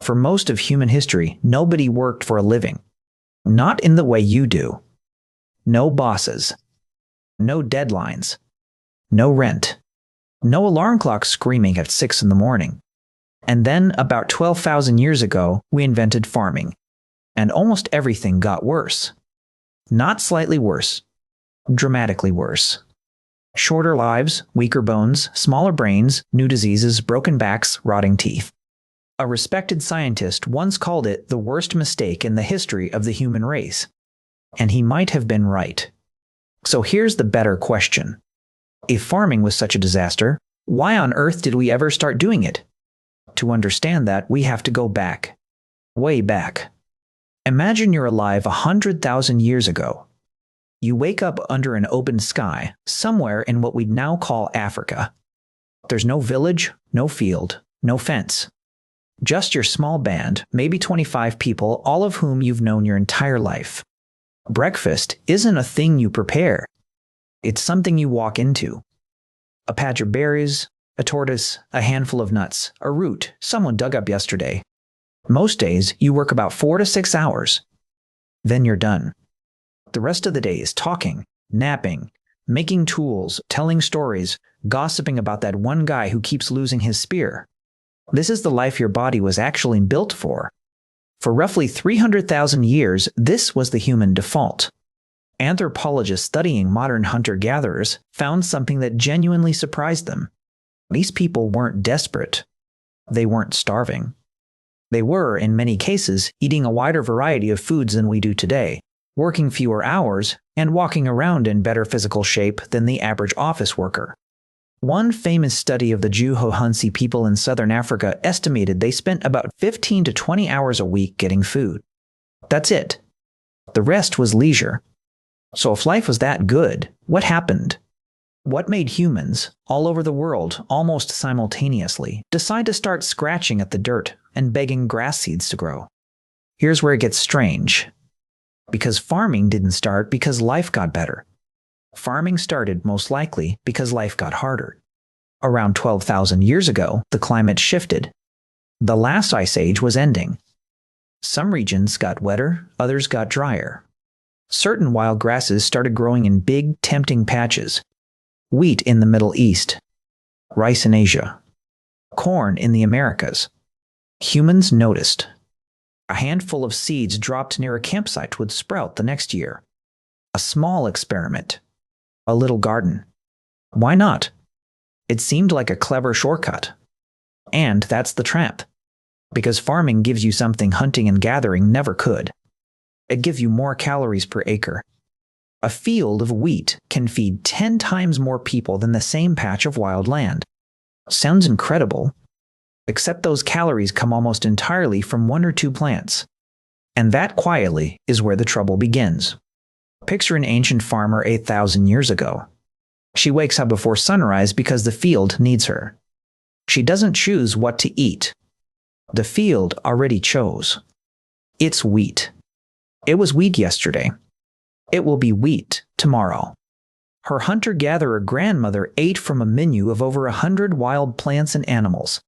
For most of human history, nobody worked for a living. Not in the way you do. No bosses. No deadlines. No rent. No alarm clock screaming at 6 in the morning. And then, about 12,000 years ago, we invented farming. And almost everything got worse. Not slightly worse. Dramatically worse. Shorter lives, weaker bones, smaller brains, new diseases, broken backs, rotting teeth. A respected scientist once called it the worst mistake in the history of the human race. And he might have been right. So here's the better question. If farming was such a disaster, why on earth did we ever start doing it? To understand that, we have to go back. Way back. Imagine you're alive 100,000 years ago. You wake up under an open sky, somewhere in what we'd now call Africa. There's no village, no field, no fence. Just your small band, maybe 25 people, all of whom you've known your entire life. Breakfast isn't a thing you prepare. It's something you walk into. A patch of berries, a tortoise, a handful of nuts, a root someone dug up yesterday. Most days, you work about 4 to 6 hours. Then you're done. The rest of the day is talking, napping, making tools, telling stories, gossiping about that one guy who keeps losing his spear. This is the life your body was actually built for. For roughly 300,000 years, this was the human default. Anthropologists studying modern hunter-gatherers found something that genuinely surprised them. These people weren't desperate. They weren't starving. They were, in many cases, eating a wider variety of foods than we do today, working fewer hours, and walking around in better physical shape than the average office worker. One famous study of the Juho-Hunsi people in southern Africa estimated they spent about 15 to 20 hours a week getting food. That's it. The rest was leisure. So if life was that good, what happened? What made humans, all over the world, almost simultaneously, decide to start scratching at the dirt and begging grass seeds to grow? Here's where it gets strange. Because farming didn't start because life got better. Farming started, most likely, because life got harder. Around 12,000 years ago, the climate shifted. The last ice age was ending. Some regions got wetter, others got drier. Certain wild grasses started growing in big, tempting patches. Wheat in the Middle East. Rice in Asia. Corn in the Americas. Humans noticed. A handful of seeds dropped near a campsite would sprout the next year. A small experiment. A little garden. Why not? It seemed like a clever shortcut. And that's the trap. Because farming gives you something hunting and gathering never could. It gives you more calories per acre. A field of wheat can feed 10 times more people than the same patch of wild land. Sounds incredible. Except those calories come almost entirely from 1 or 2 plants. And that, quietly, is where the trouble begins. Picture an ancient farmer 8,000 years ago. She wakes up before sunrise because the field needs her. She doesn't choose what to eat. The field already chose. It's wheat. It was wheat yesterday. It will be wheat tomorrow. Her hunter-gatherer grandmother ate from a menu of over 100 wild plants and animals.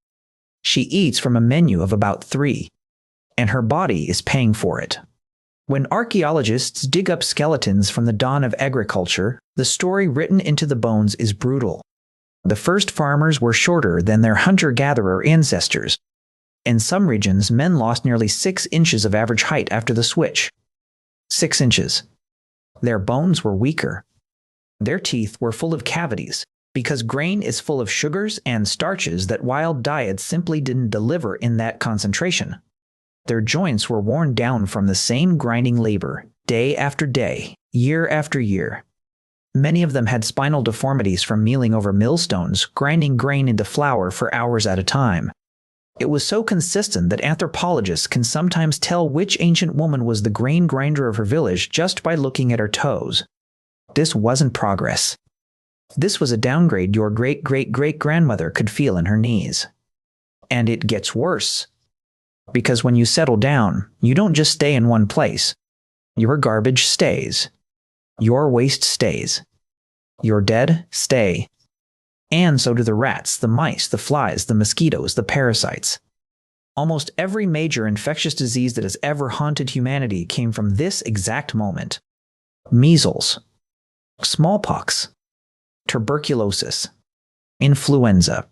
She eats from a menu of about 3. And her body is paying for it. When archaeologists dig up skeletons from the dawn of agriculture, the story written into the bones is brutal. The first farmers were shorter than their hunter-gatherer ancestors. In some regions, men lost nearly 6 inches of average height after the switch. 6 inches. Their bones were weaker. Their teeth were full of cavities, because grain is full of sugars and starches that wild diets simply didn't deliver in that concentration. Their joints were worn down from the same grinding labor, day after day, year after year. Many of them had spinal deformities from mealing over millstones, grinding grain into flour for hours at a time. It was so consistent that anthropologists can sometimes tell which ancient woman was the grain grinder of her village just by looking at her toes. This wasn't progress. This was a downgrade your great-great-great-grandmother could feel in her knees. And it gets worse. Because when you settle down, you don't just stay in one place. Your garbage stays. Your waste stays. Your dead stay. And so do the rats, the mice, the flies, the mosquitoes, the parasites. Almost every major infectious disease that has ever haunted humanity came from this exact moment. Measles, smallpox, tuberculosis, influenza.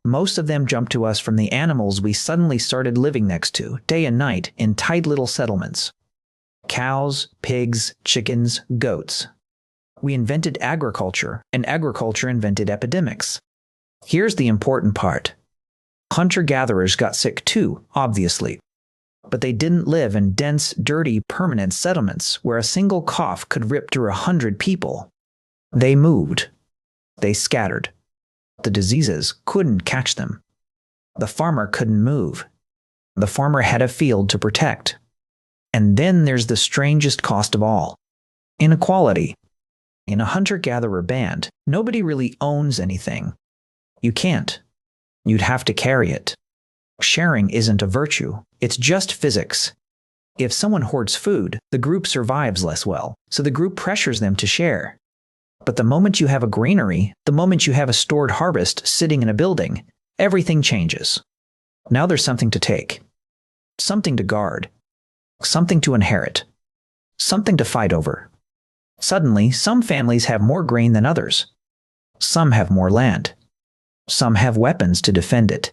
Most of them jumped to us from the animals we suddenly started living next to, day and night, in tight little settlements. Cows, pigs, chickens, goats. We invented agriculture, and agriculture invented epidemics. Here's the important part. Hunter-gatherers got sick too, obviously. But they didn't live in dense, dirty, permanent settlements where a single cough could rip through 100 people. They moved. They scattered. The diseases couldn't catch them. The farmer couldn't move. The farmer had a field to protect. And then there's the strangest cost of all. Inequality. In a hunter-gatherer band, nobody really owns anything. You can't. You'd have to carry it. Sharing isn't a virtue, it's just physics. If someone hoards food, the group survives less well, so the group pressures them to share. But the moment you have a granary, the moment you have a stored harvest sitting in a building, everything changes. Now there's something to take. Something to guard. Something to inherit. Something to fight over. Suddenly, some families have more grain than others. Some have more land. Some have weapons to defend it.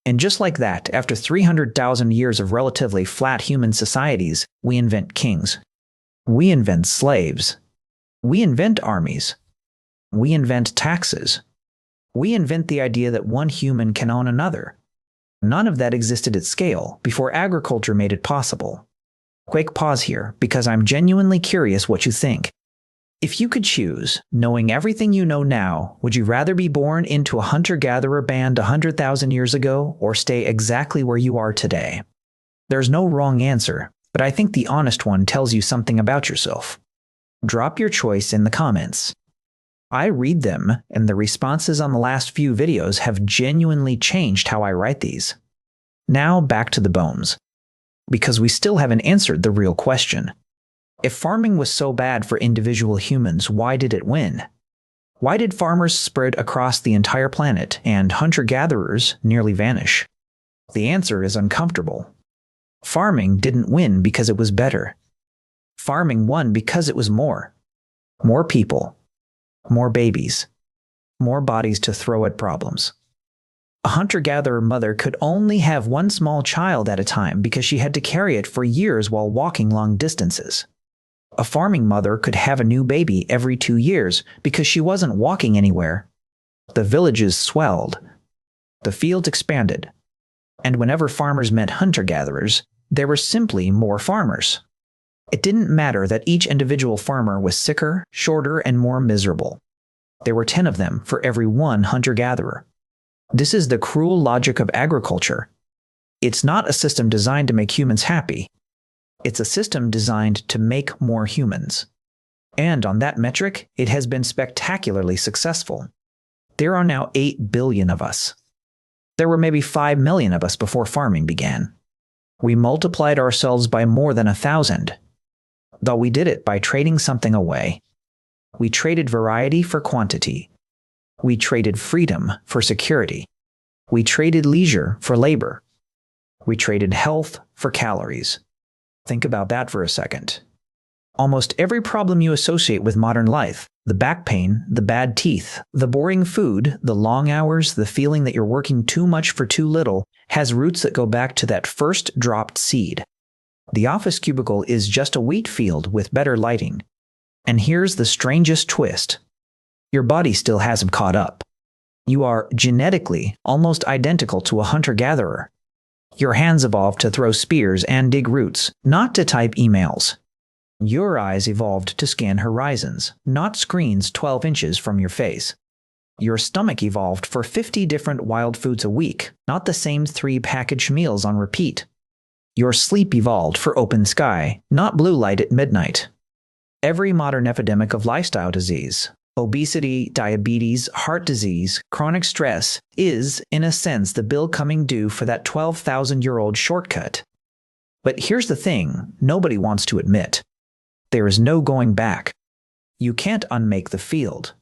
And just like that, after 300,000 years of relatively flat human societies, we invent kings. We invent slaves. We invent armies. We invent taxes. We invent the idea that one human can own another. None of that existed at scale before agriculture made it possible. Quick pause here, because I'm genuinely curious what you think. If you could choose, knowing everything you know now, would you rather be born into a hunter-gatherer band 100,000 years ago or stay exactly where you are today? There's no wrong answer, but I think the honest one tells you something about yourself. Drop your choice in the comments. I read them, and the responses on the last few videos have genuinely changed how I write these. Now back to the bones. Because we still haven't answered the real question. If farming was so bad for individual humans, why did it win? Why did farmers spread across the entire planet and hunter-gatherers nearly vanish? The answer is uncomfortable. Farming didn't win because it was better. Farming won because it was more. More people. More babies. More bodies to throw at problems. A hunter-gatherer mother could only have one small child at a time because she had to carry it for years while walking long distances. A farming mother could have a new baby every 2 years because she wasn't walking anywhere. The villages swelled. The fields expanded. And whenever farmers met hunter-gatherers, there were simply more farmers. It didn't matter that each individual farmer was sicker, shorter, and more miserable. There were 10 of them for every one hunter-gatherer. This is the cruel logic of agriculture. It's not a system designed to make humans happy. It's a system designed to make more humans. And on that metric, it has been spectacularly successful. There are now 8 billion of us. There were maybe 5 million of us before farming began. We multiplied ourselves by more than 1,000. Though we did it by trading something away. We traded variety for quantity. We traded freedom for security. We traded leisure for labor. We traded health for calories. Think about that for a second. Almost every problem you associate with modern life, the back pain, the bad teeth, the boring food, the long hours, the feeling that you're working too much for too little, has roots that go back to that first dropped seed. The office cubicle is just a wheat field with better lighting. And here's the strangest twist. Your body still hasn't caught up. You are genetically almost identical to a hunter-gatherer. Your hands evolved to throw spears and dig roots, not to type emails. Your eyes evolved to scan horizons, not screens 12 inches from your face. Your stomach evolved for 50 different wild foods a week, not the same 3 packaged meals on repeat. Your sleep evolved for open sky, not blue light at midnight. Every modern epidemic of lifestyle disease, obesity, diabetes, heart disease, chronic stress, is, in a sense, the bill coming due for that 12,000-year-old shortcut. But here's the thing nobody wants to admit. There is no going back. You can't unmake the field.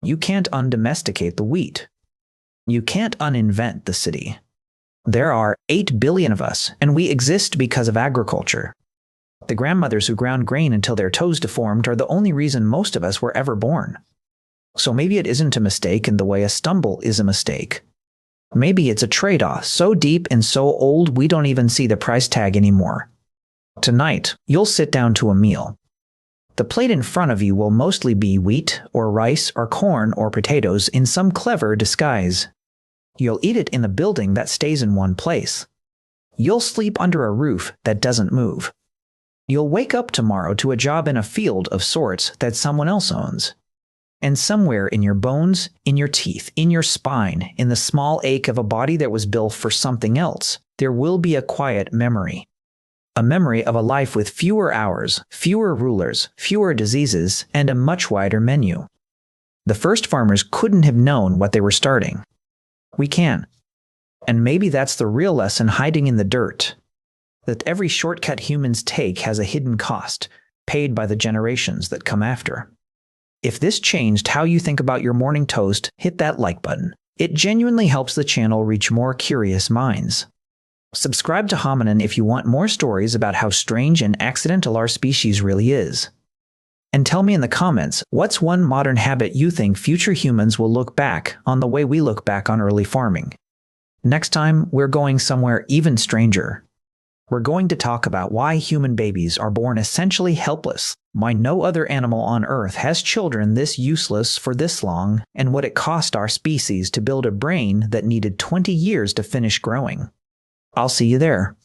You can't undomesticate the wheat. You can't uninvent the city. There are 8 billion of us, and we exist because of agriculture. The grandmothers who ground grain until their toes deformed are the only reason most of us were ever born. So maybe it isn't a mistake in the way a stumble is a mistake. Maybe it's a trade-off so deep and so old we don't even see the price tag anymore. Tonight, you'll sit down to a meal. The plate in front of you will mostly be wheat or rice or corn or potatoes in some clever disguise. You'll eat it in a building that stays in one place. You'll sleep under a roof that doesn't move. You'll wake up tomorrow to a job in a field of sorts that someone else owns. And somewhere in your bones, in your teeth, in your spine, in the small ache of a body that was built for something else, there will be a quiet memory. A memory of a life with fewer hours, fewer rulers, fewer diseases, and a much wider menu. The first farmers couldn't have known what they were starting. We can. And maybe that's the real lesson hiding in the dirt. That every shortcut humans take has a hidden cost, paid by the generations that come after. If this changed how you think about your morning toast, hit that like button. It genuinely helps the channel reach more curious minds. Subscribe to Hominin if you want more stories about how strange and accidental our species really is. And tell me in the comments, what's one modern habit you think future humans will look back on the way we look back on early farming? Next time, we're going somewhere even stranger. We're going to talk about why human babies are born essentially helpless, why no other animal on Earth has children this useless for this long, and what it cost our species to build a brain that needed 20 years to finish growing. I'll see you there.